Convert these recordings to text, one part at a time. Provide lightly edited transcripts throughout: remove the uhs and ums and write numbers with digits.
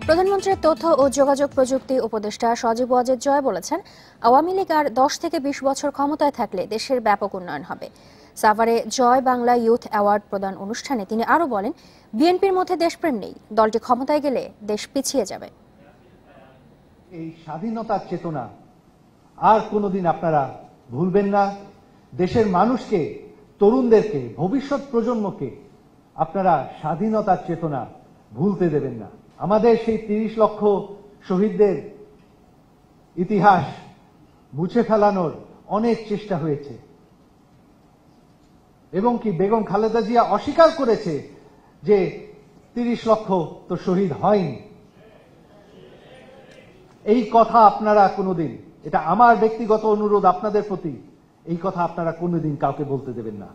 প্রধানমন্ত্রীর তথ্য ও যোগাযোগ প্রযুক্তি উপদেষ্টা সজীব ওয়াজেদ জয় বলেছেন, আওয়ামী লীগ আর 10 থেকে 20 বছর ক্ষমতায় থাকলে দেশের ব্যাপক উন্নয়ন হবে। সাভারে জয় বাংলা ইউথ অ্যাওয়ার্ড প্রদান অনুষ্ঠানে তিনি আরও বলেন, বিএনপির মধ্যে দেশপ্রেম নেই, দলটি ক্ষমতায় গেলে দেশ পিছিয়ে যাবে। এই স্বাধীনতার চেতনা আর কোনোদিন আপনারা ভুলবেন না। দেশের মানুষকে, তরুণদেরকে, ভবিষ্যৎ প্রজন্মকে আপনারা স্বাধীনতার চেতনা ভুলতে দেবেন না। আমাদের সেই 30 লক্ষ শহীদদের ইতিহাস মুছে ফেলানোর অনেক চেষ্টা হয়েছে এবং কি বেগম খালেদা জিয়া অস্বীকার করেছে যে 30 লক্ষ তো শহীদ হয়নি। এই কথা আপনারা কোনোদিন, এটা আমার ব্যক্তিগত অনুরোধ আপনাদের প্রতি, এই কথা আপনারা কোনোদিন কাউকে বলতে দেবেন না।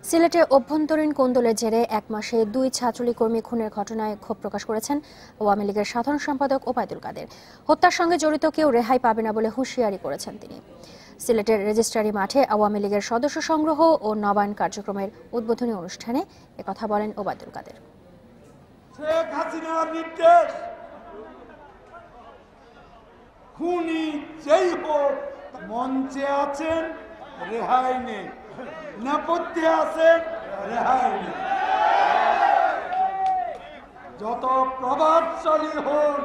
সিলেটে অভ্যন্তরীণ কোন্দলের জেরে 1 মাসে 2 ছাত্রলীগ কর্মী খুনের ঘটনায় ক্ষোভ প্রকাশ করেছেন আওয়ামী লীগের সাধারণ সম্পাদক ওবায়দুল কাদের। হত্যার সঙ্গে জড়িত কেউ রেহাই পাবে না বলে হুঁশিয়ারি করেছেন তিনি। সিলেটের রেজিস্ট্রারি মাঠে আওয়ামী লীগের সদস্য সংগ্রহ ও নবায়ন কার্যক্রমের উদ্বোধনী অনুষ্ঠানে একথা বলেন ওবায়দুল কাদের। শেখ হাসিনার নির্দেশ, খুনি যেই হোক মঞ্চে আছেন রেহাই নেই, নেপথ্যে আছেন রেহাই নেই। যত প্রভাবশালী হোক,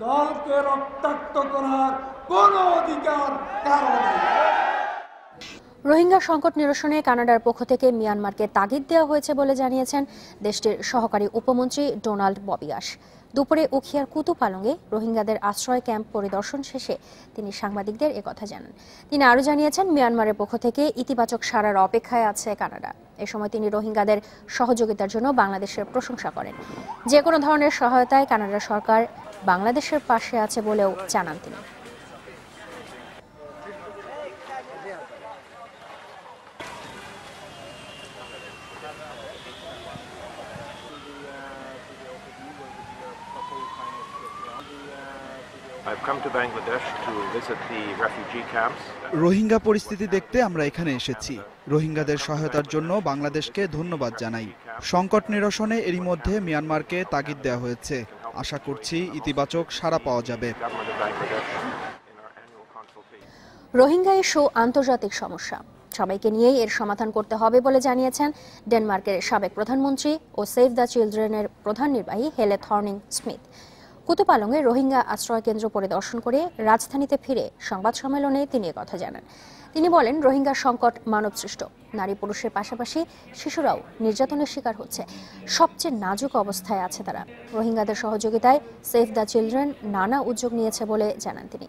দলকে রক্তাক্ত করার কোন অধিকার কারো নেই। রোহিঙ্গা সংকট নিরসনে কানাডার পক্ষ থেকে মিয়ানমারকে তাগিদ দেওয়া হয়েছে বলে জানিয়েছেন দেশটির সহকারী উপমন্ত্রী ডোনাল্ড ববিয়াস। দুপুরে উখিয়ার কুতুপালংয়ে রোহিঙ্গাদের আশ্রয় ক্যাম্প পরিদর্শন শেষে তিনি সাংবাদিকদের একথা জানান। তিনি আরও জানিয়েছেন, মিয়ানমারের পক্ষ থেকে ইতিবাচক সাড়ার অপেক্ষায় আছে কানাডা। এ সময় তিনি রোহিঙ্গাদের সহযোগিতার জন্য বাংলাদেশের প্রশংসা করেন। যে কোনো ধরনের সহায়তায় কানাডা সরকার বাংলাদেশের পাশে আছে বলেও জানান তিনি। রোহিঙ্গা পরিস্থিতি দেখতে আমরা এখানে এসেছি। রোহিঙ্গাদের সহায়তার জন্য বাংলাদেশকে ধন্যবাদ জানাই। সংকট নিরসনে এরই মধ্যে মিয়ানমারকে তাগিদ দেওয়া হয়েছে। আশা করছি ইতিবাচক সাড়া পাওয়া যাবে। রোহিঙ্গা ইস্যু আন্তর্জাতিক সমস্যা, সবাইকে নিয়েই এর সমাধান করতে হবে বলে জানিয়েছেন ডেনমার্কের সাবেক প্রধানমন্ত্রী ও সেভ দ্য চিলড্রেনের প্রধান নির্বাহী হেলে থর্নিং স্মিথ। কুতুপালংয়ে রোহিঙ্গা আশ্রয় কেন্দ্র পরিদর্শন করে রাজধানীতে ফিরে সংবাদ সম্মেলনে তিনি একথা জানান। তিনি বলেন, রোহিঙ্গা সংকট মানবসৃষ্ট, নারী পুরুষের পাশাপাশি শিশুরাও নির্যাতনের শিকার হচ্ছে। সবচেয়ে নাজুক অবস্থায় আছে তারা। রোহিঙ্গাদের সহযোগিতায় সেভ দ্য চিলড্রেন নানা উদ্যোগ নিয়েছে বলে জানান তিনি।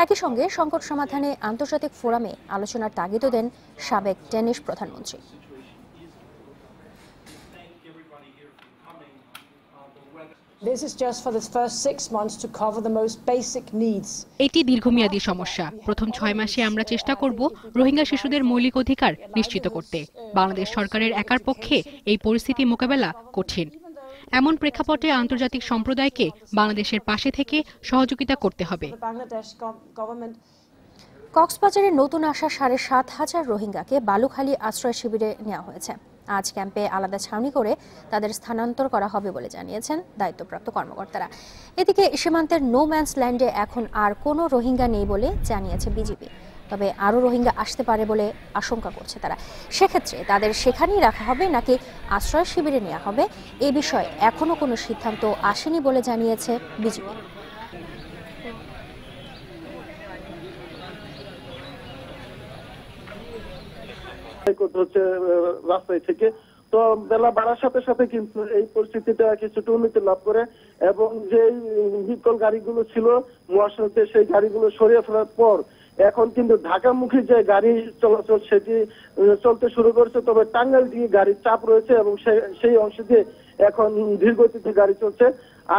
একই সঙ্গে সংকট সমাধানে আন্তর্জাতিক ফোরামে আলোচনার তাগিদও দেন সাবেক ডেনিশ প্রধানমন্ত্রী। এটি দীর্ঘমেয়াদী সমস্যা। প্রথম 6 মাসে আমরা চেষ্টা করব রোহিঙ্গা শিশুদের মৌলিক অধিকার নিশ্চিত করতে। বাংলাদেশ সরকারের একার পক্ষে এই পরিস্থিতি মোকাবেলা কঠিন। এমন প্রেক্ষাপটে আন্তর্জাতিক সম্প্রদায়কে বাংলাদেশের পাশে থেকে সহযোগিতা করতে হবে। কক্সবাজারে নতুন আসা 7,500 রোহিঙ্গাকে বালুখালী আশ্রয় শিবিরে নেওয়া হয়েছে। আজ ক্যাম্পে আলাদা ছাউনি করে তাদের স্থানান্তর করা হবে বলে জানিয়েছেন দায়িত্বপ্রাপ্ত কর্মকর্তারা। এদিকে সীমান্তের নো ম্যানস ল্যান্ডে এখন আর কোনো রোহিঙ্গা নেই বলে জানিয়েছে বিজিবি। তবে আরও রোহিঙ্গা আসতে পারে বলে আশঙ্কা করছে তারা। সেক্ষেত্রে তাদের সেখানেই রাখা হবে নাকি আশ্রয় শিবিরে নেওয়া হবে, এ বিষয়ে এখনও কোনো সিদ্ধান্ত আসেনি বলে জানিয়েছে বিজিবি। হচ্ছে রাস্তায় থেকে তো বেলা বাড়ার সাথে সাথে কিন্তু এই পরিস্থিতিটা কিছুটা উন্নতি লাভ করে এবং যে বিকল গাড়িগুলো ছিল মহাসড়কে সেই গাড়িগুলো সরিয়ে ফেলার পর এখন কিন্তু ঢাকামুখী যে গাড়ি চলাচল সেটি চলতে শুরু করেছে। তবে টাঙ্গাইল দিয়ে গাড়ির চাপ রয়েছে এবং সেই অংশ দিয়ে এখন ধীরগতিতে গাড়ি চলছে।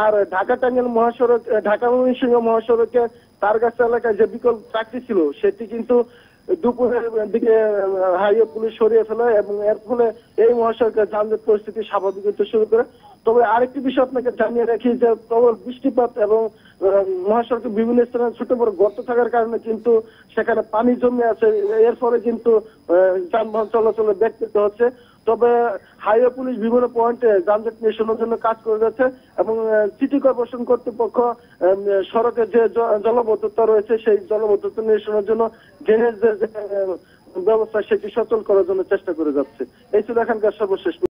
আর ঢাকা টাঙ্গাইল মহাসড়ক, ঢাকা ময়মনসিংহ মহাসড়কে তারগাছা এলাকায় যে বিকল ট্রাকটি ছিল সেটি কিন্তু দুপুরের দিকে হাইওয়ে পুলিশ সরিয়ে ফেলে এবং এর ফলে এই মহাসড়কের যানজট পরিস্থিতি স্বাভাবিক হতে শুরু করে। তবে আরেকটি বিষয় আপনাকে জানিয়ে রাখি যে প্রবল বৃষ্টিপাত এবং মহাসড়কের বিভিন্ন স্থানে ছোট বড় গর্ত থাকার কারণে কিন্তু সেখানে পানি জমে আছে। এর ফলে কিন্তু যানবাহন চলাচলে ব্যাহত হচ্ছে। তবে হাইওয়ে পুলিশ বিভিন্ন পয়েন্টে যানজট নিরসনের জন্য কাজ করে যাচ্ছে এবং সিটি কর্পোরেশন কর্তৃপক্ষ সড়কের যে জলবদ্ধতা রয়েছে সেই জলবদ্ধতা নিরসনের জন্য ড্রেনেজ ব্যবস্থা সেটি সচল করার জন্য চেষ্টা করে যাচ্ছে। এই ছিল এখানকার সর্বশেষ।